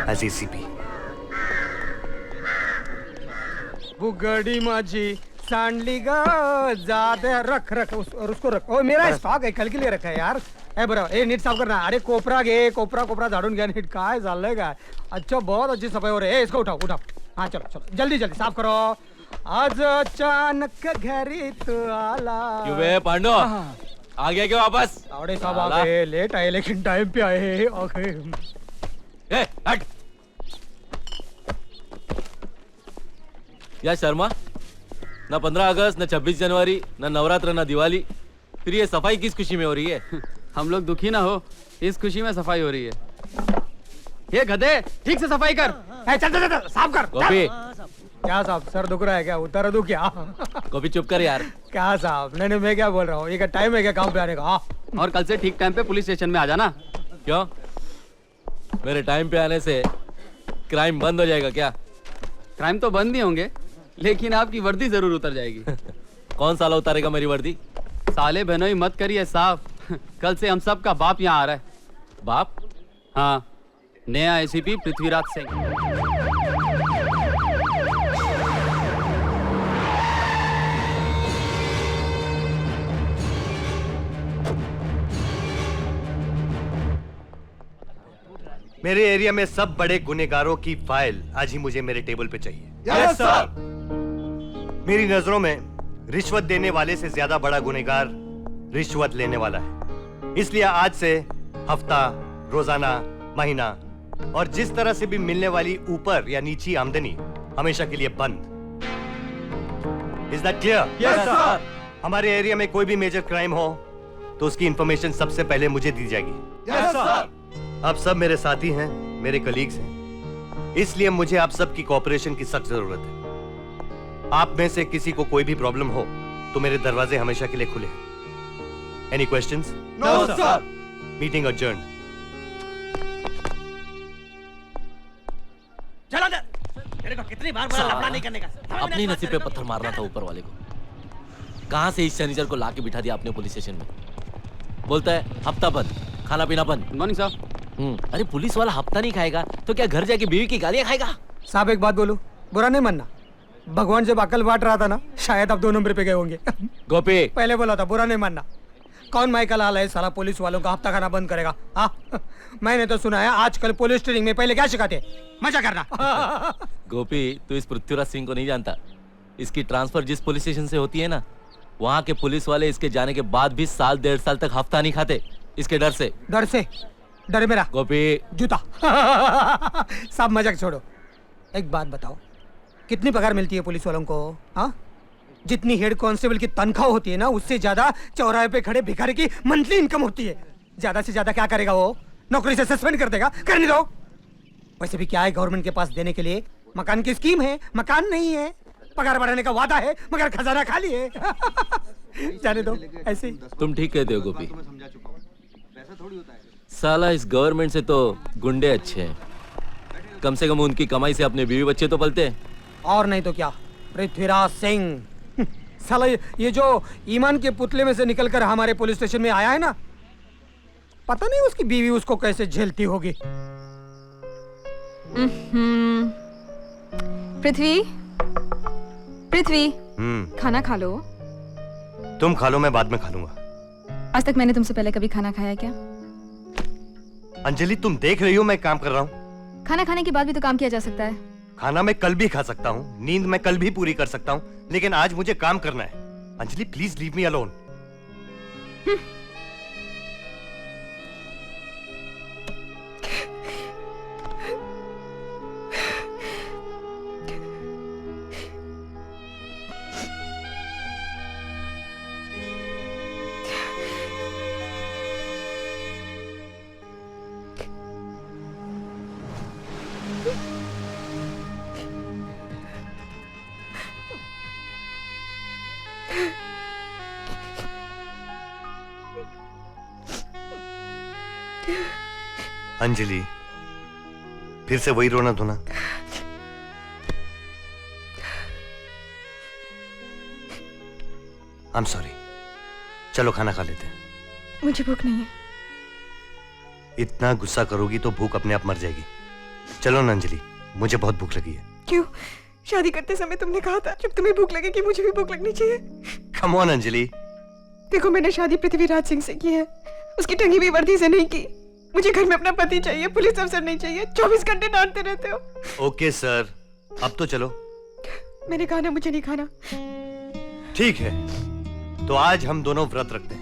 as ACP. बुगड़ी माझी सांडली ग जाते रख और उसको रख। ओ मेरा स्टॉक आहे कल के लिए रखा है यार। ए बरं ए नीट साफ करना। अरे कोपरा घे, कोपरा झाडून घ्या नीट। काय चाललंय काय? अच्छा बहुत अच्छी सफाई हो रही है। इसको उठाओ। हाँ चलो जल्दी साफ करो। आज अचानक घरी तू आला। क्यों बे पांडो, आ गया क्या वापस? आवड़े साहब आ गए, लेट आए लेकिन टाइम पे आए। ओके हट। या शर्मा, ना 15 अगस्त, ना 26 जनवरी, ना नवरात्र, ना दिवाली, फिर ये सफाई किस खुशी में हो रही है? हम लोग दुखी ना हो, इस खुशी में सफाई हो रही है। ये गधे, ठीक से सफाई कर। चल साफ कर। गोपी, क्या साहब, सर दुख रहा है क्या? उतर दू क्या? गोपी चुप कर यार। क्या साहब? नहीं मैं क्या बोल रहा हूँ, ये क्या टाइम है क्या काम पे आने का? और कल से ठीक टाइम पे पुलिस स्टेशन में आ जाना। क्यों? मेरे टाइम पे आने से क्राइम बंद हो जाएगा क्या? क्राइम तो बंद नहीं होंगे, लेकिन आपकी वर्दी जरूर उतर जाएगी। कौन साला उतारेगा मेरी वर्दी? साले बहनोई मत करिए साहब, कल से हम सब का बाप यहाँ आ रहा है। बाप? हाँ, नया एसीपी पृथ्वीराज सिंह। मेरे एरिया में सब बड़े गुनेगारों की फाइल आज ही मुझे मेरे टेबल पे चाहिए। Yes sir. मेरी नजरों में रिश्वत देने वाले से ज्यादा बड़ा गुनेगार रिश्वत लेने वाला है। इसलिए आज से हफ्ता, रोजाना, महीना और जिस तरह से भी मिलने वाली ऊपर या नीची आमदनी हमेशा के लिए बंद। Is that clear? Yes sir. हमारे एरिया में कोई भी मेजर क्राइम हो तो उसकी इंफॉर्मेशन सबसे पहले मुझे दी जाएगी। Yes sir. आप सब मेरे साथी हैं, मेरे कलीग्स हैं, इसलिए मुझे आप सबकी कोऑपरेशन की सख्त जरूरत है। आप में से किसी को कोई भी प्रॉब्लम हो तो मेरे दरवाजे हमेशा के लिए खुले हैं। Any questions? No sir. Meeting adjourn. चलो तेरे को कितनी बार बोला लफड़ा नहीं करने का? अपनी नसीब पे पत्थर मारना था ऊपर वाले को। कहां से इस शनिचर को लाके बिठा दिया आपने पुलिस स्टेशन में? बोलता है हफ्ता बंद, खाना पीना बंद। गुड मॉर्निंग साहब। अरे पुलिस वाला हफ्ता नहीं खाएगा तो क्या घर जाके बीवी की गालियां खाएगा? साहब एक बात बोलूं, बुरा नहीं मानना। भगवान जब अकल बांट रहा था ना, शायद आप 2 नंबर पे गए होंगे। गोपी, पहले बोला था, बुरा नहीं मानना। कौन माइकल आला है साला पुलिस वालों का हफ्ता खाना बंद करेगा? मैंने तो सुना है आजकल पुलिस ट्रेनिंग में पहले क्या सिखाते हैं? मजा करना। गोपी, तू इस पृथ्वीराज सिंह को नहीं जानता। इसकी ट्रांसफर जिस पुलिस स्टेशन से होती है ना, वहाँ के पुलिस वाले इसके जाने के बाद भी साल 1.5 साल तक हफ्ता नहीं खाते, इसके डर से। डर मेरा गोपी, जूता। सब मजाक छोड़ो, एक बात बताओ, कितनी पगार मिलती है पुलिस वालों को? हाँ, जितनी हेड कांस्टेबल की तनख्वाह होती है ना, उससे ज्यादा चौराहे पे खड़े भिखारी की मंथली इनकम होती है। ज्यादा से ज्यादा क्या करेगा वो? नौकरी से सस्पेंड कर देगा। करने दो। वैसे भी क्या है गवर्नमेंट के पास देने के लिए? मकान की स्कीम है, मकान नहीं है। पगार बढ़ाने का वादा है, मगर खजाना खाली है। जाने दो ऐसे ही। तुम ठीक कहते हो गोपी। साला इस गवर्नमेंट से तो गुंडे अच्छे हैं, कम से कम उनकी कमाई से अपने बीवी बच्चे तो पलते हैं। और नहीं तो क्या, पृथ्वीराज सिंह। साला ये जो ईमान के पुतले में से निकलकर हमारे पुलिस स्टेशन में आया है ना, पता नहीं उसकी बीवी उसको कैसे झेलती होगी। पृथ्वी, खाना खा लो। तुम खा लो, मैं बाद में खा लूंगा। आज तक मैंने तुमसे पहले कभी खाना खाया क्या? अंजलि, तुम देख रही हो मैं काम कर रहा हूँ। खाना खाने के बाद भी तो काम किया जा सकता है। खाना मैं कल भी खा सकता हूँ, नींद मैं कल भी पूरी कर सकता हूँ, लेकिन आज मुझे काम करना है। Anjali please leave me alone. Anjali, फिर से वही रोना धोना? I am sorry. चलो खाना खा लेते हैं। मुझे भूख नहीं है। इतना गुस्सा करोगी तो भूख अपने आप मर जाएगी। चलो ना अंजलि, मुझे बहुत भूख लगी है। क्यों? शादी करते समय तुमने कहा था जब तुम्हें भूख लगेगी मुझे भी भूख लगनी चाहिए। Come on Anjali. देखो मैंने शादी पृथ्वीराज सिंह से की है, उसकी टंगी हुई वर्दी से नहीं की। मुझे घर में अपना पति चाहिए, पुलिस अफसर नहीं चाहिए। 24 घंटे डांटते रहते हो। ओके सर, अब तो चलो। मैंने कहा ना मुझे नहीं खाना। ठीक है, तो आज हम दोनों व्रत रखते हैं।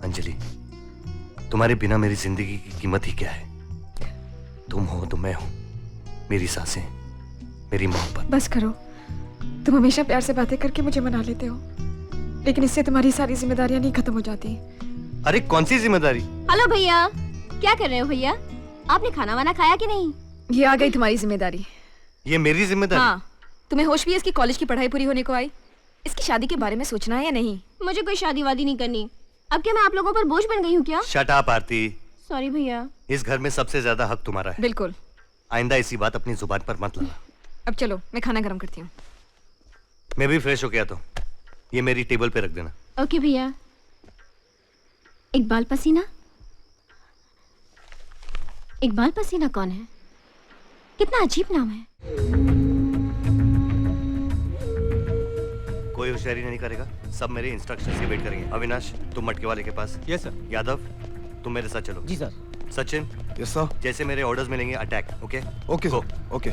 अंजलि, तुम्हारे बिना मेरी जिंदगी की कीमत ही क्या है? तुम हो तो मैं हूं, मेरी सांसें, मेरी मोहब्बत। बस करो, तुम हमेशा प्यार से बातें करके मुझे मना लेते हो, लेकिन इससे तुम्हारी सारी जिम्मेदारियां नहीं खत्म हो जाती। अरे कौन सी जिम्मेदारी? हेलो भैया, क्या कर रहे हो भैया? आपने खाना वाना खाया कि नहीं? ये आ गई तुम्हारी जिम्मेदारी। ये मेरी जिम्मेदारी? हाँ, तुम्हें होश भी है इसकी कॉलेज की पढ़ाई पूरी होने को आई? इसकी शादी के बारे में सोचना है या नहीं? मुझे कोई शादी वादी नहीं करनी। अब क्या मैं आप लोगों पर बोझ बन गई हूँ क्या? शट अप आरती। सॉरी भैया। इस घर में सबसे ज्यादा हक तुम्हारा है। बिल्कुल। आइंदा ऐसी बात अपनी जुबान पर मत लाना। अब चलो, मैं खाना गर्म करती हूँ। मैं भी फ्रेश हो गया तो ये मेरी टेबल पे रख देना। ओके भैया। इकबाल पसीना? इकबाल पसीना कौन है? कितना अजीब नाम है। कोई होशियारी नहीं करेगा, सब मेरे इंस्ट्रक्शंस की वेट करेंगे। अविनाश, तुम मटके वाले के पास। Yes sir. यादव, तुम मेरे साथ चलो। जी सर। Sachin, yes sir. जैसे मेरे ऑर्डर्स मिलेंगे attack. Okay okay Go. Sir, okay.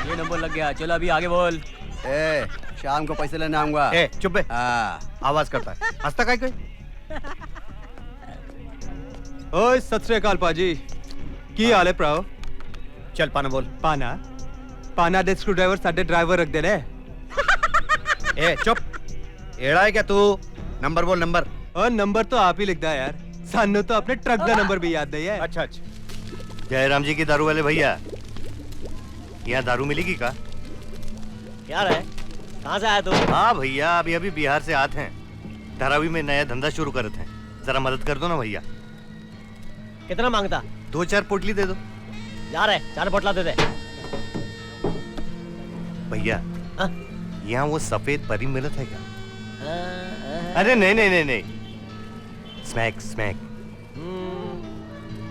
ये नंबर लग गया, चलो अभी आगे बोल। ए, शाम को पैसे लेने आऊंगा। ए चुप बे, आवाज करता है। हंसता काय कोई? ओए सत श्री अकाल पाजी, की हाल है भराओ? चल पाना बोल। पाना पाना दे स्क्रू ड्राइवर साडे ड्राइवर रख दे ने। ए चुप, एड़ा है क्या तू? नंबर बोल नंबर। और नंबर तो आप ही लिखदा यार, सानू तो अपने ट्रक का नंबर भी याद नहीं है। अच्छा अच्छा। जयराम जी की दारू वाले भैया, यहाँ दारू मिलेगी का? क्या है? कहाँ से आया तू? हाँ भैया, अभी अभी बिहार से आते हैं। धारावी में नया धंधा शुरू करते हैं, जरा मदद कर दो ना भैया। कितना मांगता? 2-4 पोटली दे दो यार है, 4 बोतला दे दे। भैया। हाँ? यहाँ वो सफेद परी मिलत है क्या? अरे नहीं नहीं नहीं नहीं, स्मैक स्मैक।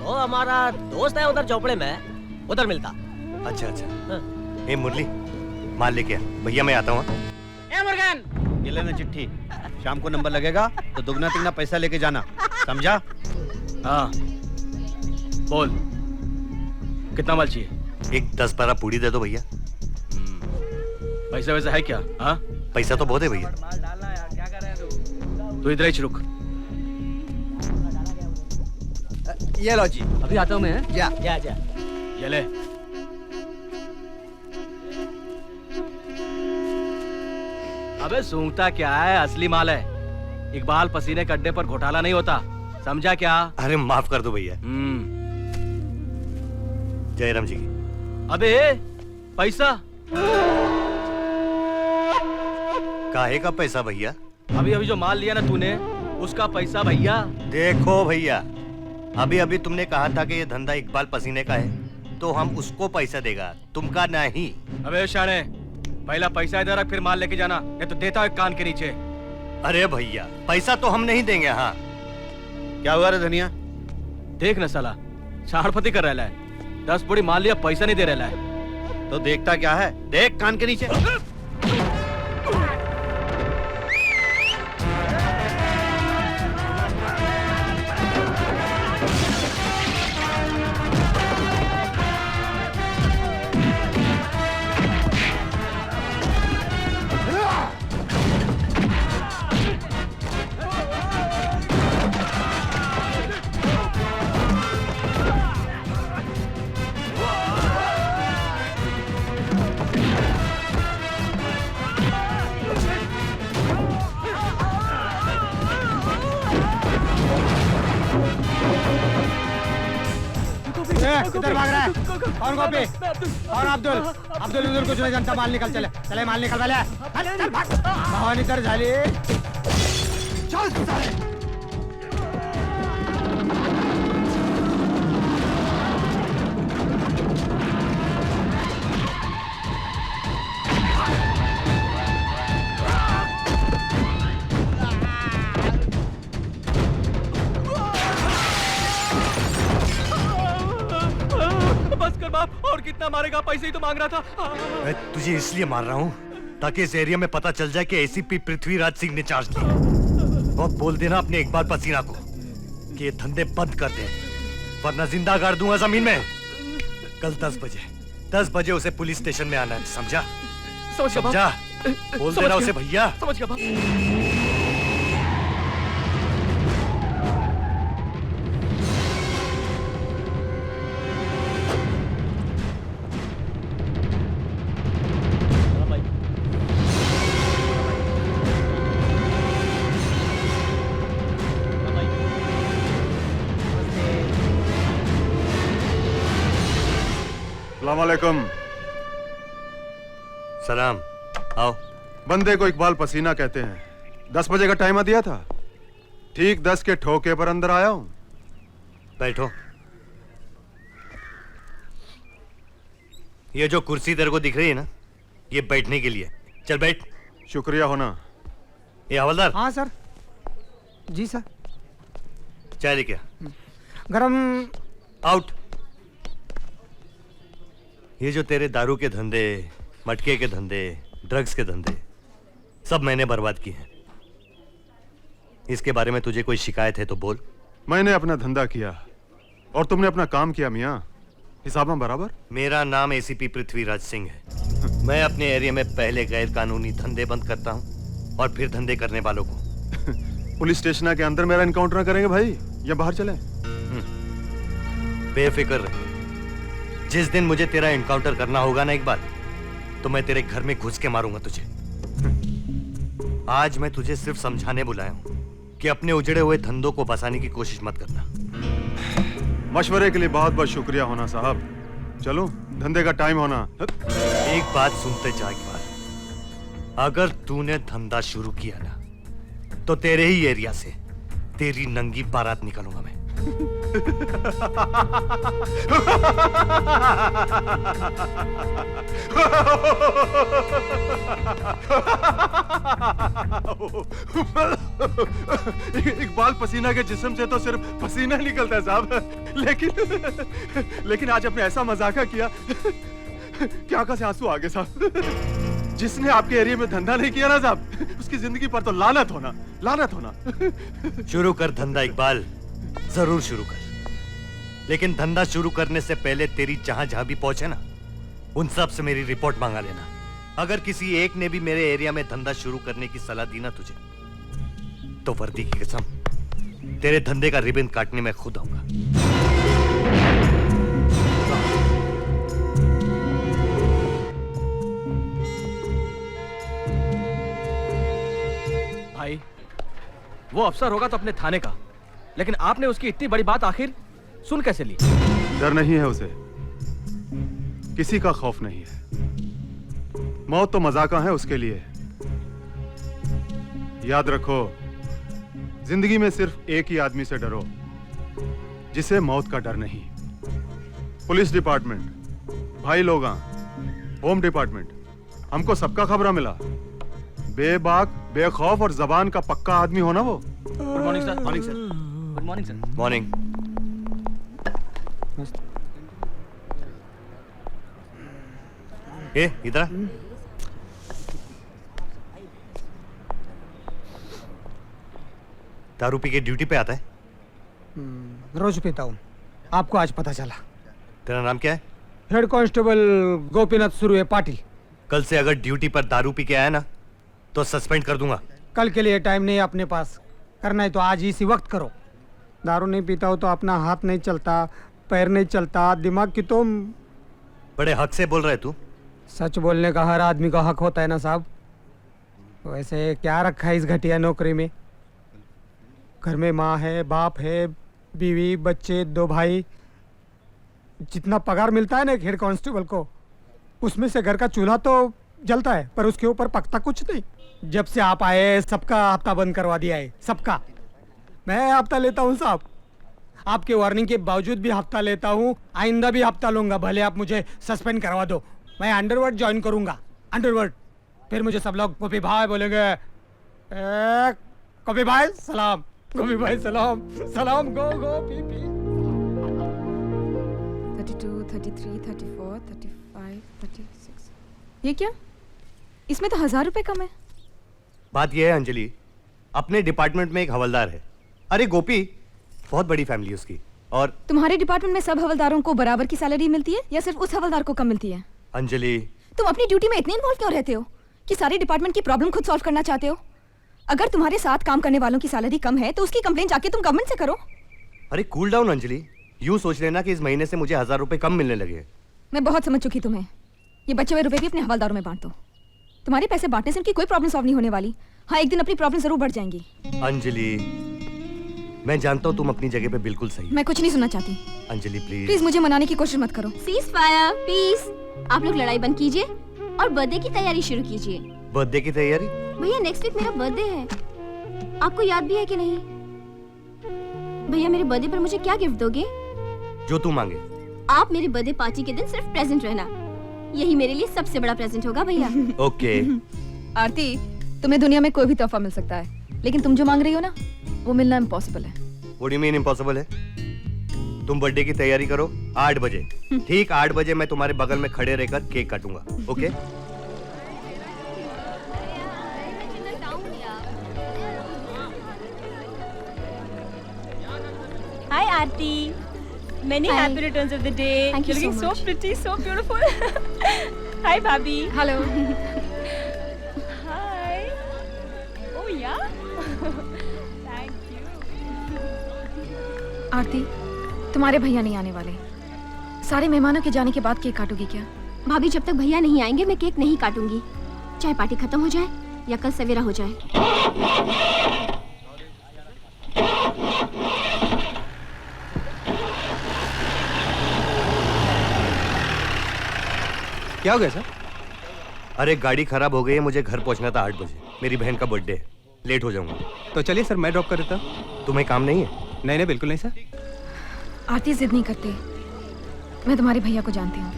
वो हमारा दोस्त है उधर चौपड़े में, उधर मिलता। अच्छा अच्छा। हाँ। ए मुरली, माल लेके आ भैया, मैं आता हूँ। ए मुर्गन, ये लेना चिट्ठी। शाम को नंबर लगेगा तो दुगना तिगना पैसा लेके जाना, समझा? हाँ बोल, कितना माल चाहिए? एक 10-12 पूड़ी दे दो भैया। पैसा वैसा है क्या? हाँ पैसा तो बहुत है भैया। तू इधर ही रुक। ये लो जी। अभी आता हूँ मैं। जा। जा जा। ये ले। अबे सूंघता क्या है, असली माल है। इकबाल पसीने के अड्डे पर घोटाला नहीं होता, समझा क्या? अरे माफ कर दो भैया। जयराम जी की। अबे पैसा काहे का पैसा भैया? अभी अभी जो माल लिया ना तूने, उसका पैसा भैया। देखो भैया, अभी अभी तुमने कहा था कि ये धंधा इकबाल पसीने का है, तो हम उसको पैसा देगा, तुमका नहीं। अबे शाणे, पहला पैसा इधर रख, फिर माल लेके जाना, नहीं तो देता है कान के नीचे। अरे भैया, पैसा तो हम नहीं देंगे। हाँ क्या हुआ रे धनिया? देख न साला, झाड़पति कर रहा है। 10 बोरी माल लिया, पैसा नहीं दे रहा है। तो देखता क्या है? देख कान के नीचे। किधर भाग रहा है? कौन गोपी? कौन अब्दुल? अब्दुल उधर कुछ नहीं जानता, माल निकल। चले चले, माल निकल पहले। चल भाग। भवानी तर झाली। चल साले। ना मारेगा, पैसे ही तो मांग रहा था। मैं तुझे इसलिए मार रहा हूँ ताकि इस एरिया में पता चल जाए कि एसीपी पृथ्वीराज सिंह ने चार्ज लिया। और बोल देना अपने इकबाल पसीना को कि ये धंधे बंद कर दे, वरना जिंदा गाड़ दूंगा जमीन में। कल 10 बजे उसे पुलिस स्टेशन में आना है, समझा? समझा? बोल देना उसे भैया। समझ गया बाप। अस्सलामुअलैकुम। सलाम। आओ। बंदे को इकबाल पसीना कहते हैं। 10 बजे का टाइम दिया था, ठीक 10 के ठोके पर अंदर आया हूं। बैठो। ये जो कुर्सी तेरे को दिख रही है ना, ये बैठने के लिए। चल बैठ। शुक्रिया होना। ये हवलदार। हाँ सर। जी सर। चाय लेके आ। गरम। आउट। ये जो तेरे दारू के धंधे, मटके के धंधे, ड्रग्स के धंधे, सब मैंने बर्बाद किए हैं। इसके बारे में तुझे कोई शिकायत है तो बोल। मैंने अपना धंधा किया और तुमने अपना काम किया मियां, हिसाब में बराबर। मेरा नाम एसीपी पृथ्वीराज सिंह है। मैं अपने एरिया में पहले गैर कानूनी धंधे बंद करता हूँ और फिर धंधे करने वालों को। पुलिस स्टेशन के अंदर मेरा इनकाउंटर करेंगे भाई, या बाहर चले? बेफिक्र रहे। जिस दिन मुझे तेरा एनकाउंटर करना होगा ना इकबाल, तो मैं तेरे घर में घुस के मारूंगा तुझे। आज मैं तुझे सिर्फ समझाने बुलाया हूं कि अपने उजड़े हुए धंधों को बसाने की कोशिश मत करना। मशवरे के लिए बहुत बहुत शुक्रिया होना साहब। चलो, धंधे का टाइम होना। एक बात सुनते जा इकबाल, अगर तूने धंधा शुरू किया ना, तो तेरे ही एरिया से तेरी नंगी बारात निकालूंगा मैं। इकबाल पसीना के जिस्म से तो सिर्फ पसीना निकलता है साहब, लेकिन आज आपने ऐसा मजाका किया कि आंखों से आंसू आ गए साहब। जिसने आपके एरिया में धंधा नहीं किया ना साहब, उसकी जिंदगी पर तो लानत होना, लानत होना। शुरू कर धंधा इकबाल, जरूर शुरू कर, लेकिन धंधा शुरू करने से पहले तेरी जहां जहां भी पहुंचे ना, उन सब से मेरी रिपोर्ट मांगा लेना। अगर किसी एक ने भी मेरे एरिया में धंधा शुरू करने की सलाह दी ना तुझे, तो वर्दी की कसम तेरे धंधे का रिबन काटने में खुद आऊंगा। भाई, वो अफसर होगा तो अपने थाने का, लेकिन आपने उसकी इतनी बड़ी बात आखिर सुन कैसे ली? डर नहीं है उसे, किसी का खौफ नहीं है। मौत तो मजाका है उसके लिए। याद रखो, जिंदगी में सिर्फ एक ही आदमी से डरो, जिसे मौत का डर नहीं। पुलिस डिपार्टमेंट, भाई लोग, होम डिपार्टमेंट, हमको सबका खबरा मिला। बेबाक, बेखौफ और जबान का पक्का आदमी होना वो। Good morning sir. Morning sir. Good morning sir. Morning. इधर आ। दारू पी के ड्यूटी पे आता है? रोज पीता हूँ, आपको आज पता चला। तेरा नाम क्या है? हेड कांस्टेबल गोपीनाथ सुरुए पाटिल। कल से अगर ड्यूटी पर दारू पी के आया ना, तो सस्पेंड कर दूंगा। कल के लिए टाइम नहीं अपने पास, करना है तो आज इसी वक्त करो। दारू नहीं पीता हो तो अपना हाथ नहीं चलता, पैर नहीं चलता, दिमाग की तो। बड़े हक से बोल रहे तू। सच बोलने का हर आदमी का हक होता है ना साहब। वैसे क्या रखा है इस घटिया नौकरी में? घर में माँ है, बाप है, बीवी, बच्चे, 2 भाई। जितना पगार मिलता है ना एक हेड कांस्टेबल को, उसमें से घर का चूल्हा तो जलता है, पर उसके ऊपर पकता कुछ नहीं। जब से आप आए सबका हफ्ता बंद करवा दिया है, सबका। मैं हफ्ता लेता हूँ साहब, आपके वार्निंग के बावजूद भी हफ्ता लेता हूँ, आइंदा भी हफ्ता लूंगा, भले आप मुझे सस्पेंड करवा दो। मैं अंडरवर्ल्ड ज्वाइन करूंगा, अंडरवर्ल्ड। फिर मुझे सब लोग गोपी भाई बोलेंगे। गोपी भाई सलाम, गोपी भाई सलाम, सलाम, गो गो पी पी। तो 32, 33, 34, 35, 36। ये क्या? इसमें तो 1000 रुपए कम है। बात यह है अंजलि, अपने डिपार्टमेंट में एक हवलदार है। अरे गोपी, बहुत बड़ी फैमिली है उसकी। और तुम्हारे डिपार्टमेंट में सब हवलदारों को बराबर की सैलरी मिलती है या सिर्फ उस हवलदार को कम मिलती है? अंजलि, तुम अपनी ड्यूटी में इतने इन्वॉल्व क्यों रहते हो कि सारे डिपार्टमेंट की प्रॉब्लम खुद सॉल्व करना चाहते हो? अगर तुम्हारे साथ काम करने वालों की सैलरी कम है तो उसकी कंप्लेंट जाके तुम गवर्नमेंट से करो। अरे कूल डाउन अंजलि, यूं सोच लेना कि इस महीने से मुझे 1000 रुपए कम मिलने लगे। मैं बहुत समझ चुकी तुम्हें। ये बचे हुए रुपए भी अपने हवलदारों में बांट दो। तुम्हारे पैसे बांटने से उनकी कोई प्रॉब्लम सॉल्व नहीं होने वाली। हाँ, एक दिन अपनी प्रॉब्लम जरूर बढ़ जाएंगी। अंजलि, मैं जानता हूँ तुम अपनी जगह पे बिल्कुल सही। मैं कुछ नहीं सुनना चाहती। अंजलि प्लीज मुझे मनाने की कोशिश मत करो। Cease fire please. आप लोग लड़ाई बंद कीजिए और बर्थडे की तैयारी शुरू कीजिए। बर्थडे की तैयारी? भैया नेक्स्ट वीक मेरा बर्थडे है, आपको याद भी है कि नहीं? भैया मेरे बर्थडे पर मुझे क्या गिफ्ट दोगे? जो तू मांगे। आप मेरे बर्थडे पार्टी के दिन सिर्फ प्रेजेंट रहना, यही मेरे लिए सबसे बड़ा प्रेजेंट होगा भैया। ओके। आरती, तुम्हें दुनिया में कोई भी तोहफा मिल सकता है, लेकिन तुम जो मांग रही हो ना, वो मिलना इम्पॉसिबल है। What do you mean impossible है? तुम बर्थडे की तैयारी करो 8 बजे। ठीक 8 बजे मैं तुम्हारे बगल में खड़े रहकर केक काटूंगा। Okay? Hi Aarti, many happy returns of the day. Thank you so Looking so much. pretty, so beautiful. Hi भाभी। हेलो। हाय। ओह या। आरती, तुम्हारे भैया नहीं आने वाले। सारे मेहमानों के जाने के बाद केक काटोगी क्या? भाभी जब तक भैया नहीं आएंगे मैं केक नहीं काटूंगी, चाहे पार्टी खत्म हो जाए या कल सवेरा हो जाए। क्या हो गया सर? अरे गाड़ी खराब हो गई है, मुझे घर पहुंचना था 8 बजे। मेरी बहन का बर्थडे है, लेट हो जाऊंगा। तो चलिए सर, मैं ड्रॉप कर देता। तुम्हें काम नहीं है? नहीं नहीं, बिल्कुल नहीं सर। आरती जिद नहीं करते। मैं तुम्हारे भैया को जानती हूँ,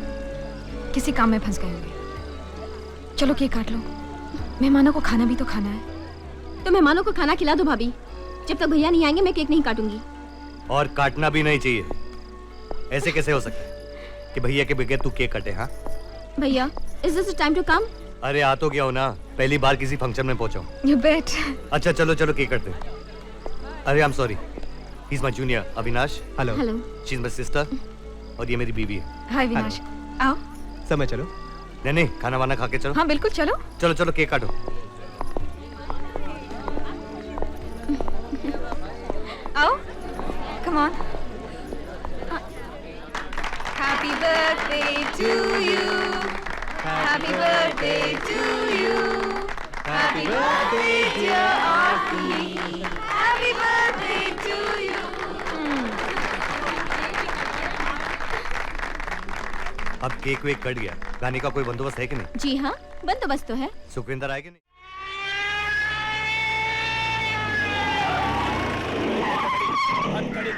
किसी काम में फंस गए होंगे। चलो केक काट लो, मेहमानों को खाना भी तो खाना है। तो मेहमानों को खाना खिला दो भाभी, जब तक भैया नहीं आएंगे मैं केक नहीं काटूंगी। और काटना भी नहीं चाहिए। ऐसे कैसे हो सकता है कि भैया के बगैर तू केक काटे? हाँ भैया, is this the time to come? अरे आ तो गया हो ना, पहली बार किसी फंक्शन में पहुंचा हूँ। You bet. अच्छा चलो चलो केक काटते हैं। अरे I am sorry, he is my junior Avinash. Hello. Hello. She is my sister और ये मेरी बीवी है। हाय विनाश, आओ। समय चलो। नहीं नहीं, खाना वाना खा के चलो। हाँ बिल्कुल, चलो। चलो चलो केक काटो। आओ, come on. Happy birthday to you. Happy birthday to you. Happy birthday dear Aarti. Happy birthday to you. अब केक वेक कट गया, गाने का कोई बंदोबस्त है कि नहीं? जी हाँ, बंदोबस्त तो है। सुखविंदर आए कि नहीं?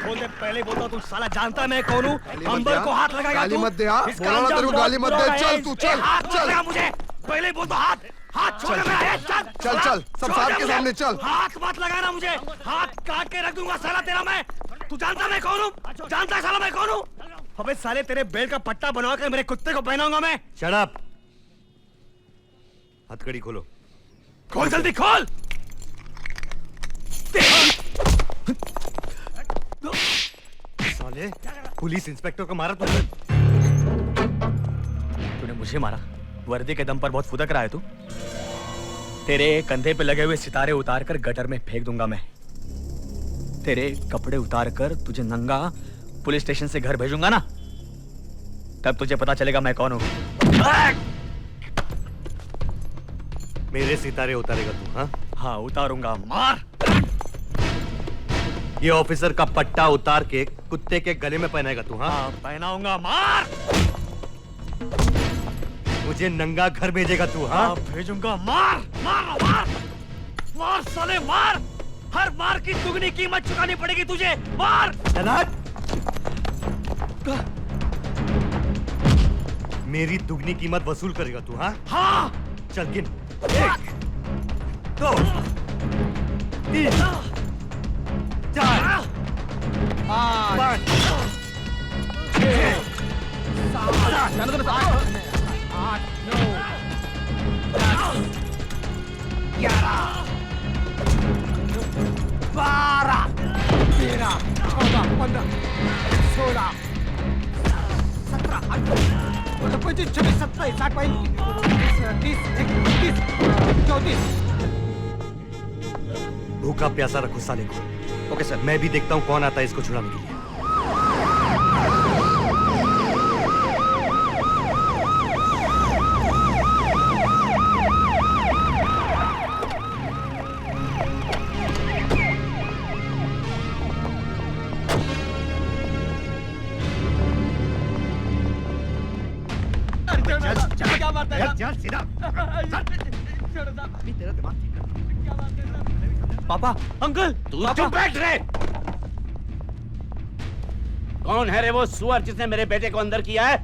खोल दे, पहले बोलता तू साला जानता मैं कौन हूँ? अंबर को हाथ लगाएगा गाली तू? मत दे, हाँ? इसका बोला ना अंजाम तेरे को बहुत गाली मत बुरा दे, है। चल तू, चल, हाथ मत चल। लगा मुझे, पहले बोल दो हाथ छोड़ मेरा, चल चल, चल, सब छोड़ साथ दे के मुझे। सामने चल। हाथ मत लगाना मुझे, हाथ काट के रख दूंगा साला तेरा मैं। तू जानता मैं कौन हूँ? जानता है साला मैं कौन हूँ? अबे साले तेरे बेल्ट का पट्टा बनवा कर मेरे कुत्ते को पहनाऊंगा मैं। Shut up. हथकड़ी खोलो। खोल जल्दी खोल। साले, पुलिस इंस्पेक्टर को मारा तुमने? तूने मुझे मारा? वर्दी के दम पर बहुत फुदक रहा है तू। तेरे कंधे पे लगे हुए सितारे उतार कर गटर में फेंक दूंगा मैं। तेरे कपड़े उतार कर तुझे नंगा पुलिस स्टेशन से घर भेजूंगा ना, तब तुझे पता चलेगा मैं कौन हूँ। मेरे सितारे उतारेगा तू? हाँ हाँ उतारूंगा, मार। ये ऑफिसर का पट्टा उतार के कुत्ते के गले में पहनाएगा तू? हाँ पहनाऊंगा, मार। मुझे नंगा घर भेजेगा तू? हाँ भेजूंगा, मार मार मार मार साले मार। हर मार की दुगनी कीमत चुकानी पड़ेगी तुझे, मार। मेरी दुगनी कीमत वसूल करेगा तू? हाँ हाँ चल गिन। 1 2 3 4 5 6 15, 16, 17, 18, 25, 26, 27, 28, 30, 31, 34। भूखा प्यासा रखो साले को। Okay sir. मैं भी देखता हूँ कौन आता है इसको छुड़ाने के लिए। पापा, अंकल, तू चुप बैठ रे। कौन है रे वो सुअर जिसने मेरे बेटे को अंदर किया है?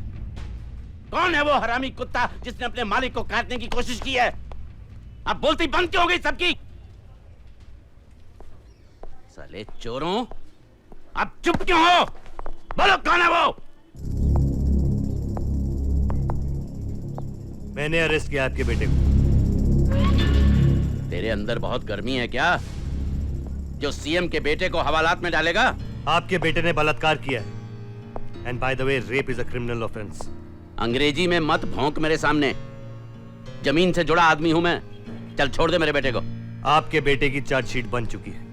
कौन है वो हरामी कुत्ता जिसने अपने मालिक को काटने की कोशिश की है? अब बोलती बंद क्यों हो गई सबकी? साले चोरों, अब चुप क्यों हो? बोलो कौन है वो? मैंने अरेस्ट किया आपके बेटे को। तेरे अंदर बहुत गर्मी है क्या, जो सीएम के बेटे को हवालात में डालेगा? आपके बेटे ने बलात्कार किया है। And by the way, rape is a criminal offence. अंग्रेजी में मत भौंक मेरे सामने। जमीन से जुड़ा आदमी हूं मैं। चल छोड़ दे मेरे बेटे को। आपके बेटे की चार्जशीट बन चुकी है,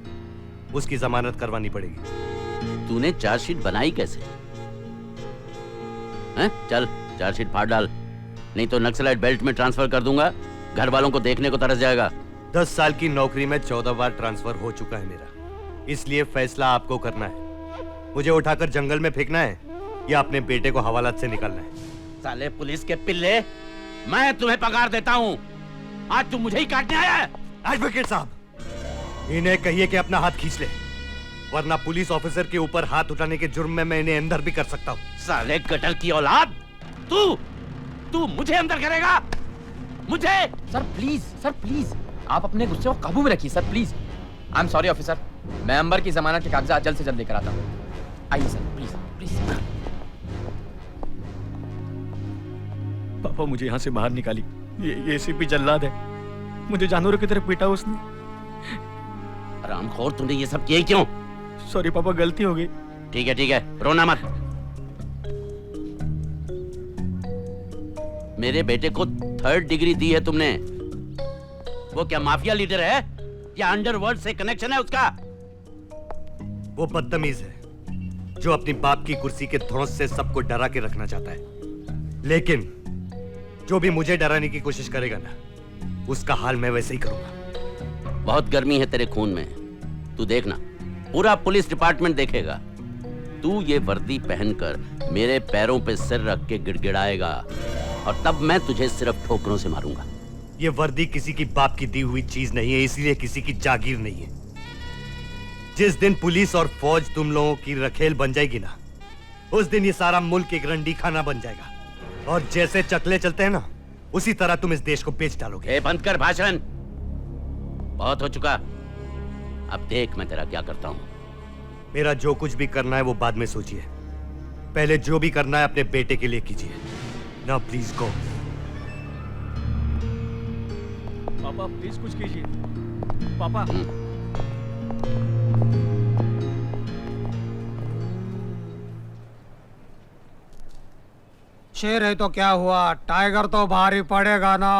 उसकी जमानत करवानी पड़ेगी। तूने चार्जशीट बनाई कैसे? हैं? चल चार्जशीट फाड़ डाल, नहीं तो नक्सलाइट बेल्ट में ट्रांसफर कर दूंगा। घर वालों को देखने को तरस जाएगा। 10 साल की नौकरी में 14 बार ट्रांसफर हो चुका है मेरा, इसलिए फैसला आपको करना है। मुझे उठाकर जंगल में फेंकना है या अपने बेटे को हवालात से निकालना है। साले पुलिस के पिल्ले, मैं तुम्हें पगार देता हूं। आज तुम मुझे ही काटने आया है। एडवोकेट साहब, इन्हें कहिए कि अपना हाथ खींच ले, वरना पुलिस ऑफिसर के ऊपर हाथ उठाने के जुर्म में मैं इन्हें अंदर भी कर सकता हूँ। साले गटर की औलाद, तू मुझे अंदर करेगा? मुझे? सर प्लीज आप अपने गुस्से को काबू में रखिए sir, please. I am sorry officer, मैं अंबर की जमानत के कागजात जल्द से जल्द लेकर आता हूँ। आइए सर, प्लीज प्लीज। पापा मुझे यहाँ से बाहर निकाली। ये एसीपी जल्लाद है, मुझे जानवरों की तरह पीटा उसने। हरामखोर, तूने ये सब किया ही क्यों? सॉरी पापा, गलती हो गई। ठीक है, रोना मत। मेरे बेटे को 3rd डिग्री दी है तुमने। वो क्या माफिया लीडर है या अंडरवर्ल्ड से कनेक्शन है उसका? वो बदतमीज है जो अपनी बाप की कुर्सी के धौंस से सबको डरा के रखना चाहता है, लेकिन जो भी मुझे डराने की कोशिश करेगा ना, उसका हाल मैं वैसे ही करूंगा। बहुत गर्मी है तेरे खून में, तू देखना, पूरा पुलिस डिपार्टमेंट देखेगा। तू ये वर्दी पहनकर मेरे पैरों पे सिर रख के गिड़गिड़ाएगा और तब मैं तुझे सिर्फ ठोकरों से मारूंगा। ये वर्दी किसी की बाप की दी हुई चीज नहीं है, इसलिए किसी की जागीर नहीं है। जिस दिन पुलिस और फौज तुम लोगों की रखेल बन जाएगी ना, उस दिन ये सारा मुल्क एक रंडी खाना बन जाएगा। और जैसे चकले चलते हैं ना, उसी तरह तुम इस देश को बेच डालोगे। बंद कर भाषण, बहुत हो चुका। अब देख मैं तेरा क्या करता हूं। मेरा जो कुछ भी करना है वो बाद में सोचिए, पहले जो भी करना है अपने बेटे के लिए कीजिए। Now please go. पापा प्लीज कुछ कीजिए। पापा शेर है तो क्या हुआ, टाइगर तो भारी पड़ेगा ना।